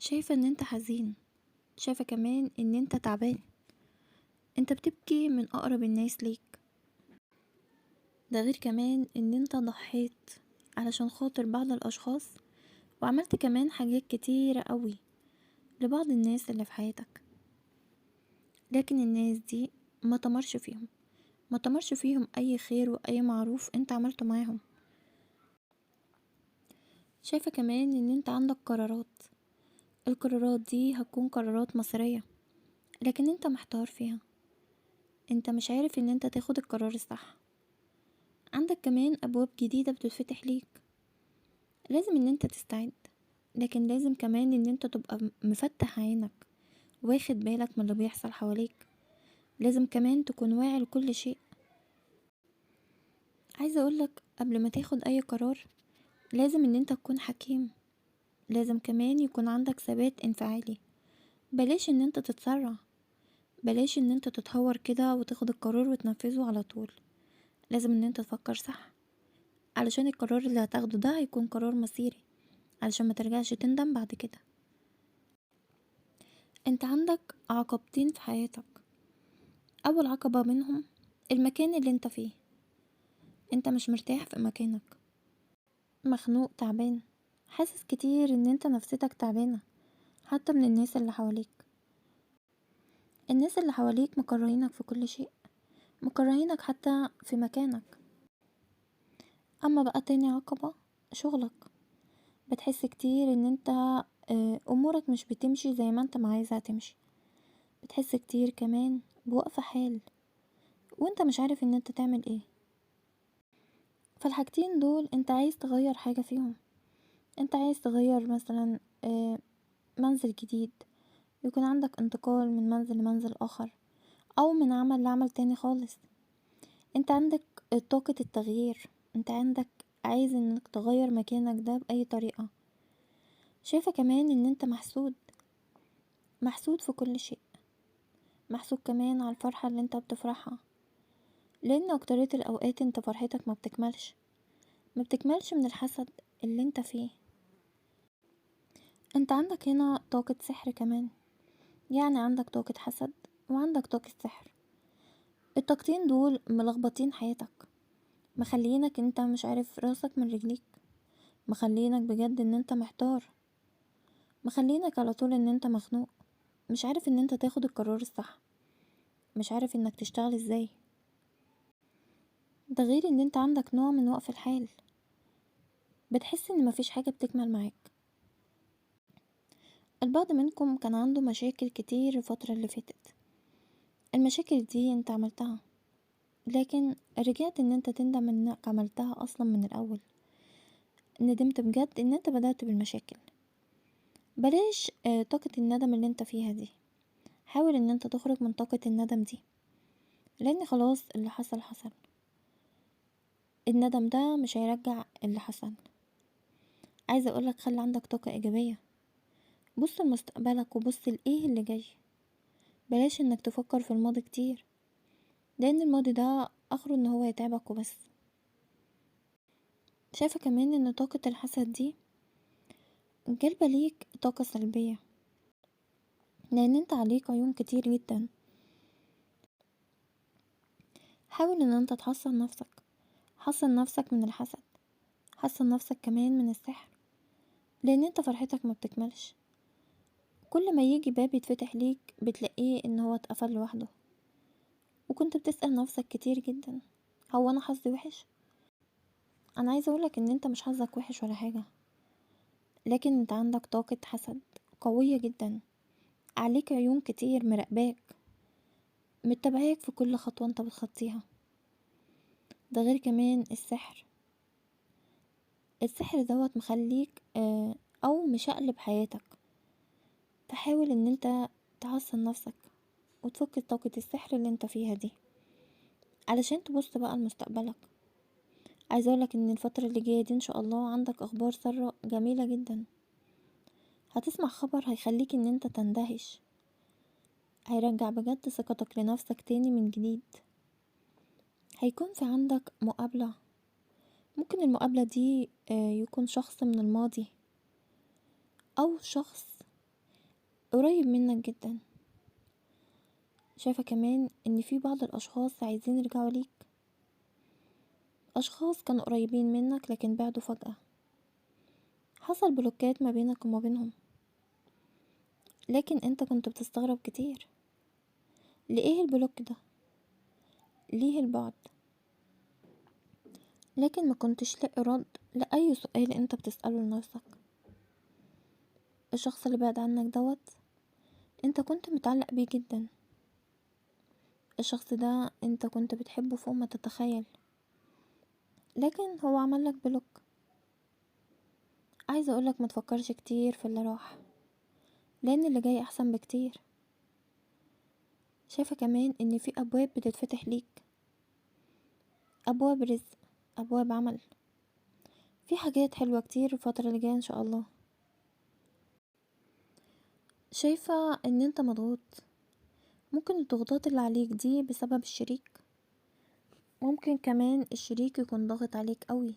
شايفة ان انت حزين. شايفة كمان ان انت تعبان. انت بتبكي من اقرب الناس ليك. ده غير كمان ان انت ضحيت علشان خاطر بعض الاشخاص، وعملت كمان حاجات كتيرة قوي لبعض الناس اللي في حياتك. لكن الناس دي ما تمرش فيهم اي خير واي معروف انت عملته معاهم. شايفة كمان ان انت عندك قرارات. القرارات دي هتكون قرارات مصيرية، لكن انت محتار فيها. انت مش عارف ان انت تاخد القرار الصح. عندك كمان ابواب جديدة بتتفتح ليك. لازم ان انت تستعد، لكن لازم كمان ان انت تبقى مفتح عينك، واخد بالك من اللي بيحصل حواليك. لازم كمان تكون واعي لكل شيء. عايزة اقولك قبل ما تاخد اي قرار، لازم ان انت تكون حكيم. لازم كمان يكون عندك ثبات انفعالي. بلاش ان انت تتسرع. بلاش ان انت تتهور كده وتاخد القرار وتنفذه على طول. لازم ان انت تفكر صح، علشان القرار اللي هتاخده ده هيكون قرار مصيري، علشان ما ترجعش تندم بعد كده. انت عندك عقبتين في حياتك. اول عقبة منهم المكان اللي انت فيه. انت مش مرتاح في مكانك، مخنوق، تعبان، حاسس كتير ان انت نفسيتك تعبانة، حتى من الناس اللي حواليك. الناس اللي حواليك مكرهينك في كل شيء، مكرهينك حتى في مكانك. اما بقى تاني عقبة، شغلك. بتحس كتير ان انت امورك مش بتمشي زي ما انت ما عايزها تمشي. بتحس كتير كمان بوقف حال، وانت مش عارف ان انت تعمل ايه. فالحاجتين دول انت عايز تغير حاجة فيهم. انت عايز تغير مثلا منزل جديد، يكون عندك انتقال من منزل لمنزل اخر، او من عمل لعمل تاني خالص. انت عندك طاقة التغيير. انت عندك عايز انك تغير مكانك ده بأي طريقة. شايفة كمان ان انت محسود. محسود في كل شيء. محسود كمان على الفرحة اللي انت بتفرحها، لان اكترية الاوقات انت فرحتك ما بتكملش من الحسد اللي انت فيه. انت عندك هنا طاقة سحر كمان، يعني عندك طاقة حسد وعندك طاقة سحر. الطاقتين دول ملخبطين حياتك، مخلينك انت مش عارف راسك من رجليك، مخلينك بجد ان انت محتار، مخلينك على طول ان انت مخنوق، مش عارف ان انت تاخد القرار الصح، مش عارف انك تشتغل ازاي. ده غير ان انت عندك نوع من وقف الحال. بتحس ان مفيش حاجة بتكمل معاك. البعض منكم كان عنده مشاكل كتير الفترة اللي فاتت. المشاكل دي انت عملتها، لكن رجعت ان انت تندم انك عملتها اصلا من الاول. ندمت بجد ان انت بدأت بالمشاكل. بلاش طاقة الندم اللي انت فيها دي. حاول ان انت تخرج من طاقة الندم دي، لان خلاص اللي حصل حصل. الندم ده مش هيرجع اللي حصل. عايزة اقولك خلي عندك طاقة ايجابية. بص لمستقبلك وبص لايه اللي جاي. بلاش انك تفكر في الماضي كتير، لان الماضي ده اخره ان هو يتعبك وبس. شايفة كمان ان طاقة الحسد دي جالبة ليك طاقة سلبية، لان انت عليك عيون كتير جدا. حاول ان انت تحصن نفسك. حصن نفسك من الحسد، حصن نفسك كمان من السحر، لان انت فرحتك ما بتكملش. كل ما يجي باب يتفتح ليك بتلاقيه ان هو اتقفل لوحده. وكنت بتسأل نفسك كتير جدا، هو انا حظي وحش؟ انا عايزة اقولك ان انت مش حظك وحش ولا حاجة، لكن انت عندك طاقة حسد قوية جدا. عليك عيون كتير مراقباك، متابعاك في كل خطوة انت بتخطيها. ده غير كمان السحر. السحر دوت مخليك او مشقلب حياتك. فحاول ان انت تحصن نفسك وتفك طاقة السحر اللي انت فيها دي، علشان تبص بقى لمستقبلك. عايزة اقولك ان الفترة اللي جاية دي ان شاء الله عندك اخبار سارة جميلة جدا. هتسمع خبر هيخليك ان انت تندهش، هيرجع بجد ثقتك لنفسك تاني من جديد. هيكون في عندك مقابلة. ممكن المقابلة دي يكون شخص من الماضي، او شخص قريب منك جدا. شايفة كمان ان في بعض الاشخاص عايزين يرجعوا ليك، اشخاص كانوا قريبين منك لكن بعدوا فجأة، حصل بلوكات ما بينك وما بينهم، لكن انت كنت بتستغرب كتير لإيه البلوك ده، ليه البعد، لكن ما كنتش لاقي رد لأي سؤال انت بتسأله لنفسك. الشخص اللي بعد عنك انت كنت متعلق بيه جدا، الشخص ده انت كنت بتحبه فوق ما تتخيل، لكن هو عملك بلوك. عايزة اقولك ما تفكرش كتير في اللي راح، لان اللي جاي احسن بكتير. شايفة كمان ان في ابواب بتتفتح ليك، ابواب رزق، ابواب عمل، في حاجات حلوة كتير الفترة اللي جاية ان شاء الله. شايفة ان انت مضغوط، ممكن الضغوطات اللي عليك دي بسبب الشريك، ممكن كمان الشريك يكون ضاغط عليك قوي،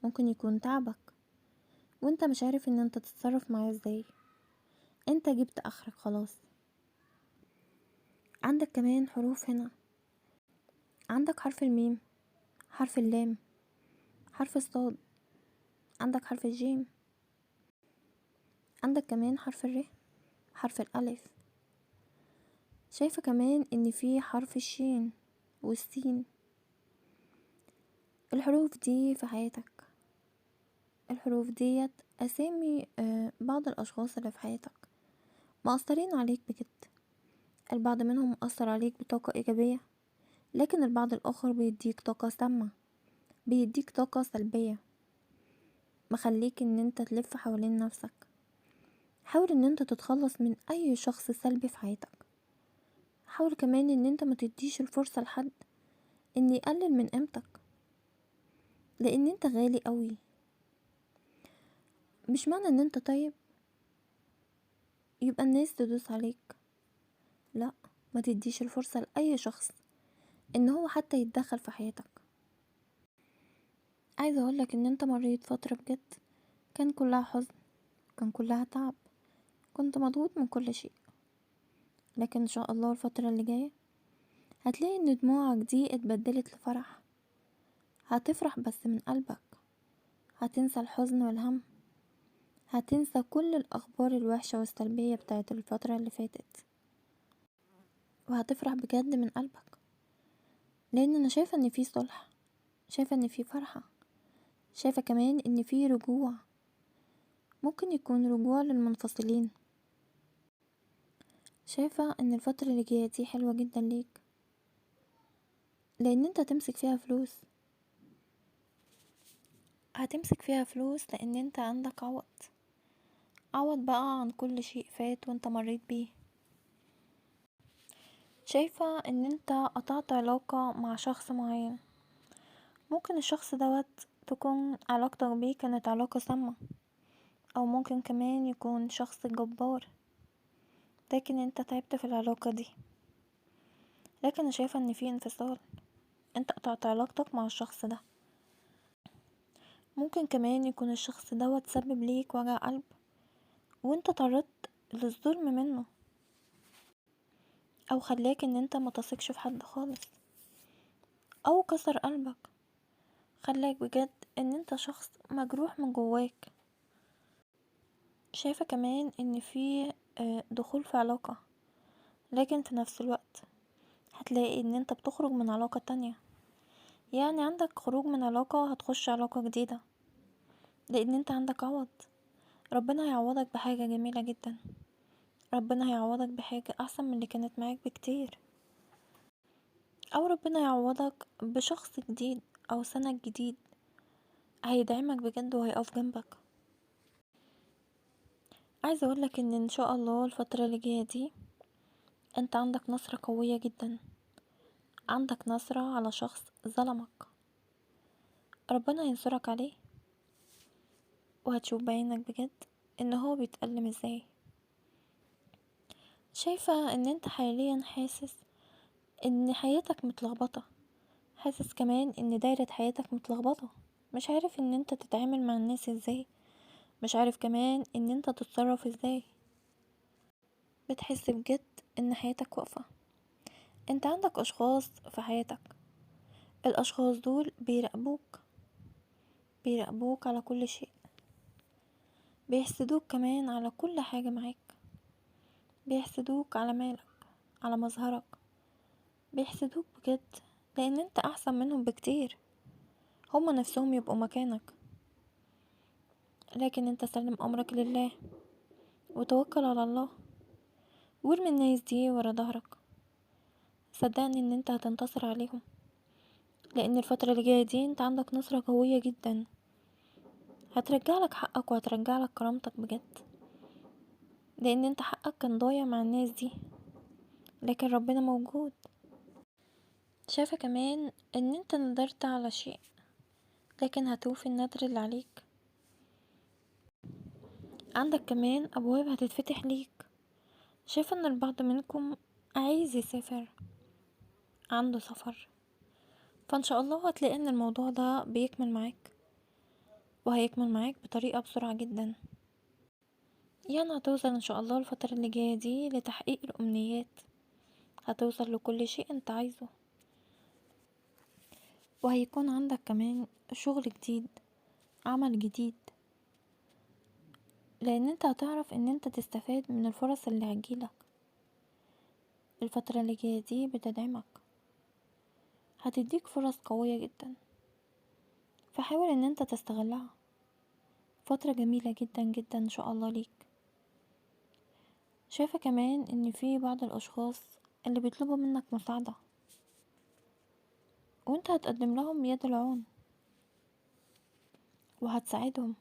ممكن يكون تعبك وانت مش عارف ان انت تتصرف معاه ازاي، انت جبت اخرك خلاص. عندك كمان حروف هنا، عندك حرف الميم، حرف اللام، حرف الصاد، عندك حرف الجيم، عندك كمان حرف الر، حرف الالف. شايفة كمان ان في حرف الشين والسين. الحروف دي في حياتك، الحروف ديت اسامي بعض الاشخاص اللي في حياتك مؤثرين عليك بجد. البعض منهم مؤثر عليك بطاقة ايجابية، لكن البعض الاخر بيديك طاقة سامة، بيديك طاقة سلبية، مخليك ان انت تلف حوالين نفسك. حاول ان انت تتخلص من اي شخص سلبي في حياتك، حاول كمان ان انت ما تديش الفرصة لحد ان يقلل من قيمتك، لان انت غالي قوي. مش معنى ان انت طيب يبقى الناس تدوس عليك، لا، ما تديش الفرصة لأي شخص ان هو حتى يتدخل في حياتك. عايزة اقولك ان انت مريت فترة بجد كان كلها حزن، كان كلها تعب، كنت مضغوط من كل شيء، لكن ان شاء الله الفترة اللي جاية هتلاقي ان دموعك دي اتبدلت لفرح، هتفرح بس من قلبك، هتنسى الحزن والهم، هتنسى كل الاخبار الوحشة والسلبية بتاعت الفترة اللي فاتت، وهتفرح بجد من قلبك. لان انا شايفة ان في صلح، شايفة ان في فرحة، شايفة كمان ان في رجوع، ممكن يكون رجوع للمنفصلين. شايفة ان الفترة اللي جاية دي حلوة جدا ليك، لان انت هتمسك فيها فلوس، هتمسك فيها فلوس لان انت عندك عوض، عوض بقى عن كل شيء فات وانت مريت بيه. شايفة ان انت قطعت علاقة مع شخص معين، ممكن الشخص تكون علاقتك بيه كانت علاقة سامة، او ممكن كمان يكون شخص جبار، لكن انت تعبت في العلاقة دي. لكن انا شايفة ان في انفصال، انت قطعت علاقتك مع الشخص ده. ممكن كمان يكون الشخص سبب ليك وجع قلب وانت تعرضت للظلم منه، او خلاك ان انت ما تثقش في حد خالص، او كسر قلبك، خلاك بجد ان انت شخص مجروح من جواك. شايفة كمان ان في دخول في علاقة، لكن في نفس الوقت هتلاقي ان انت بتخرج من علاقة تانية، يعني عندك خروج من علاقة هتخش علاقة جديدة، لان انت عندك عوض. ربنا هيعوضك بحاجة جميلة جدا، ربنا هيعوضك بحاجة احسن من اللي كانت معاك بكتير، او ربنا يعوضك بشخص جديد او سند جديد هيدعمك بجد وهيقف جنبك. عايزة اقولك ان شاء الله الفترة اللي جاية دي انت عندك نصرة قوية جدا، عندك نصرة على شخص ظلمك، ربنا ينصرك عليه، وهتشوف بعينك بجد ان هو بيتألم ازاي. شايفة ان انت حاليا حاسس ان حياتك متلخبطة، حاسس كمان ان دايرة حياتك متلخبطة، مش عارف ان انت تتعامل مع الناس ازاي، مش عارف كمان ان انت تتصرف ازاي. بتحس بجد ان حياتك واقفة. انت عندك اشخاص في حياتك، الاشخاص دول بيراقبوك على كل شيء، بيحسدوك كمان على كل حاجة معاك، بيحسدوك على مالك، على مظهرك، بيحسدوك بجد لان انت احسن منهم بكتير. هما نفسهم يبقوا مكانك، لكن انت سلم امرك لله وتوكل على الله، وارمي الناس دي ورا ظهرك. صدقني ان انت هتنتصر عليهم، لان الفترة اللي جاية دي انت عندك نصرة قوية جدا، هترجعلك حقك وهترجعلك كرامتك بجد، لان انت حقك كان ضايع مع الناس دي، لكن ربنا موجود. شايفة كمان ان انت ندرت على شيء، لكن هتوفي النذر اللي عليك. عندك كمان ابواب هتتفتح ليك. شايفة ان البعض منكم عايز يسافر، عنده سفر، فان شاء الله هتلاقي ان الموضوع ده بيكمل معاك، وهيكمل معاك بطريقة بسرعة جدا. يعني هتوصل ان شاء الله الفترة اللي جاية دي لتحقيق الامنيات، هتوصل لكل شيء انت عايزه، وهيكون عندك كمان شغل جديد، عمل جديد، لان انت هتعرف ان انت تستفاد من الفرص اللي هتجيلك. الفترة اللي جاية دي بتدعمك، هتديك فرص قوية جدا، فحاول ان انت تستغلها. فترة جميلة جدا جدا ان شاء الله ليك. شايفة كمان ان في بعض الاشخاص اللي بيطلبوا منك مساعدة، وانت هتقدم لهم يد العون وهتساعدهم.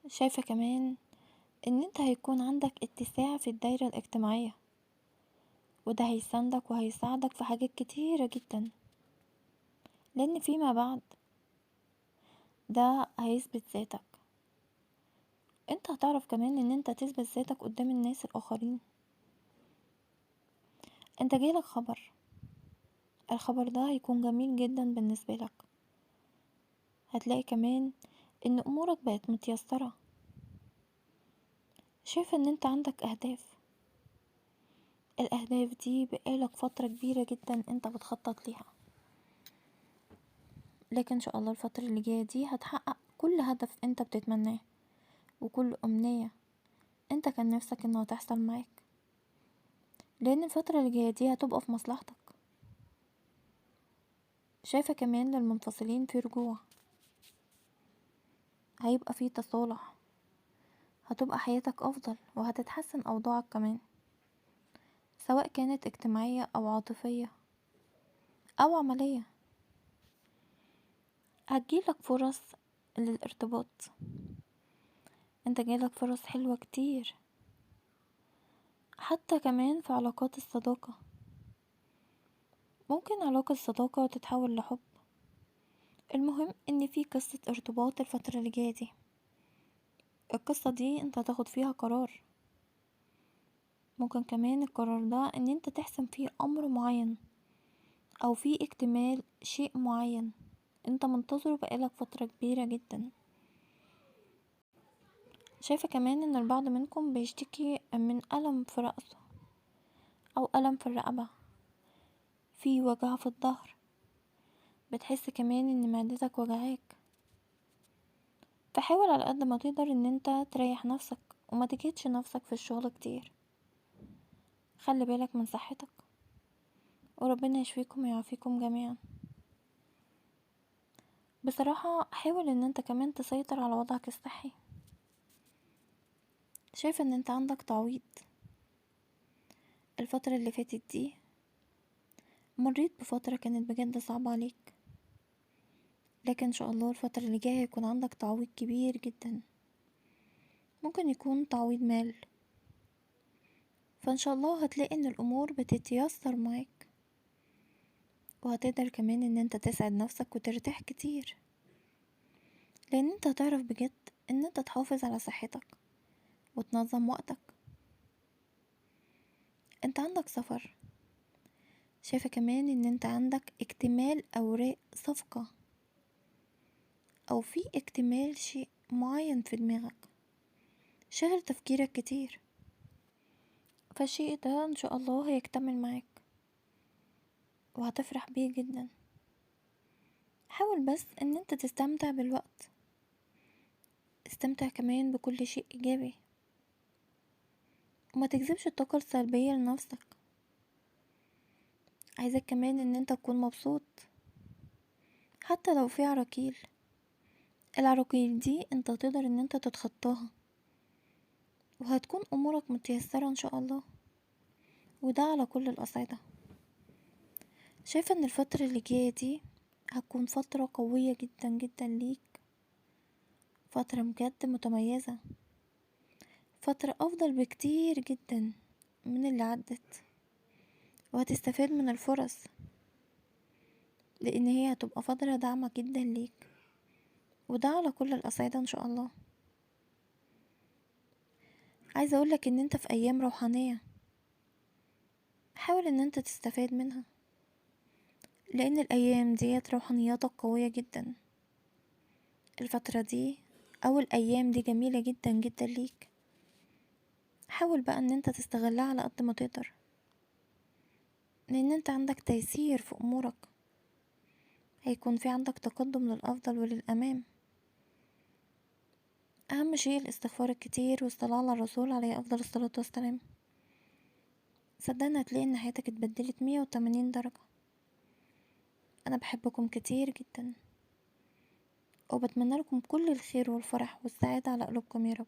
شايفة كمان ان انت هيكون عندك اتساع في الدايرة الاجتماعية، وده هيساندك وهيساعدك في حاجات كتيرة جدا، لان فيما بعد ده هيثبت ذاتك. انت هتعرف كمان ان انت تثبت ذاتك قدام الناس الاخرين. انت جايلك خبر، الخبر ده هيكون جميل جدا بالنسبة لك. هتلاقي كمان ان امورك بقت متيسرة. شايفة ان انت عندك اهداف، الاهداف دي بقالك فترة كبيرة جدا انت بتخطط ليها، لكن ان شاء الله الفترة اللي جاية دي هتحقق كل هدف انت بتتمناه، وكل امنية انت كان نفسك انها تحصل معاك، لان الفترة اللي جاية دي هتبقى في مصلحتك. شايفة كمان للمنفصلين في رجوع، هيبقى في تصالح، هتبقى حياتك افضل وهتتحسن اوضاعك كمان، سواء كانت اجتماعية او عاطفية او عملية. هتجيلك فرص للارتباط، انت جايلك فرص حلوة كتير، حتى كمان في علاقات الصداقة، ممكن علاقة الصداقة تتحول لحب. المهم ان في قصة ارتباط الفترة اللي جاية دي، القصة دي انت هتاخد فيها قرار، ممكن كمان القرار ده ان انت تحسم فيه امر معين، او فيه اكتمال شيء معين انت منتظره بقالك فترة كبيرة جدا. شايفة كمان ان البعض منكم بيشتكي من ألم في رأسه، او ألم في الرقبة، في وجع في الظهر، بتحس كمان ان معدتك وجعاك. فحاول على قد ما تقدر ان انت تريح نفسك وما تجهدش نفسك في الشغل كتير. خلي بالك من صحتك، وربنا يشفيكم ويعافيكم جميعا. بصراحة حاول ان انت كمان تسيطر على وضعك الصحي. شايفة ان انت عندك تعويض. الفترة اللي فاتت دي مريت بفترة كانت بجد صعبة عليك، لكن ان شاء الله الفترة اللي جاية هيكون عندك تعويض كبير جدا، ممكن يكون تعويض مال. فان شاء الله هتلاقي ان الامور بتتيسر معاك، وهتقدر كمان ان انت تسعد نفسك وترتاح كتير، لان انت هتعرف بجد ان انت تحافظ على صحتك وتنظم وقتك. انت عندك سفر. شايفة كمان ان انت عندك اكتمال اوراق صفقة، او في اكتمال شيء معين في دماغك شغل تفكيرك كتير. فالشيء ده ان شاء الله هيكتمل معاك وهتفرح بيه جدا. حاول بس ان انت تستمتع بالوقت، استمتع كمان بكل شيء ايجابي، وما تجذبش الطاقة السلبية لنفسك. عايزك كمان ان انت تكون مبسوط حتى لو في عراقيل. العراقيل دي انت تقدر ان انت تتخطاها، وهتكون امورك متيسرة ان شاء الله، وده على كل الاصعدة. شايفة ان الفترة اللي جاية دي هتكون فترة قوية جدا جدا ليك، فترة بجد متميزة، فترة افضل بكتير جدا من اللي عدت، وهتستفاد من الفرص، لان هي هتبقى فترة داعمة جدا ليك، وده على كل الاصعدة ان شاء الله. عايزة اقولك ان انت في ايام روحانية، حاول ان انت تستفاد منها، لان الايام ديت روحانياتك قوية جدا. الفترة دي او الايام دي جميلة جدا جدا ليك. حاول بقى ان انت تستغلها على قد ما تقدر، لان انت عندك تيسير في امورك، هيكون في عندك تقدم للافضل وللامام. اهم شيء الاستغفار الكتير والصلاة على الرسول عليه افضل الصلاة والسلام. صدقني هتلاقي ان حياتك اتبدلت 180 درجة. انا بحبكم كتير جدا، وبتمنى لكم كل الخير والفرح والسعادة على قلوبكم يا رب.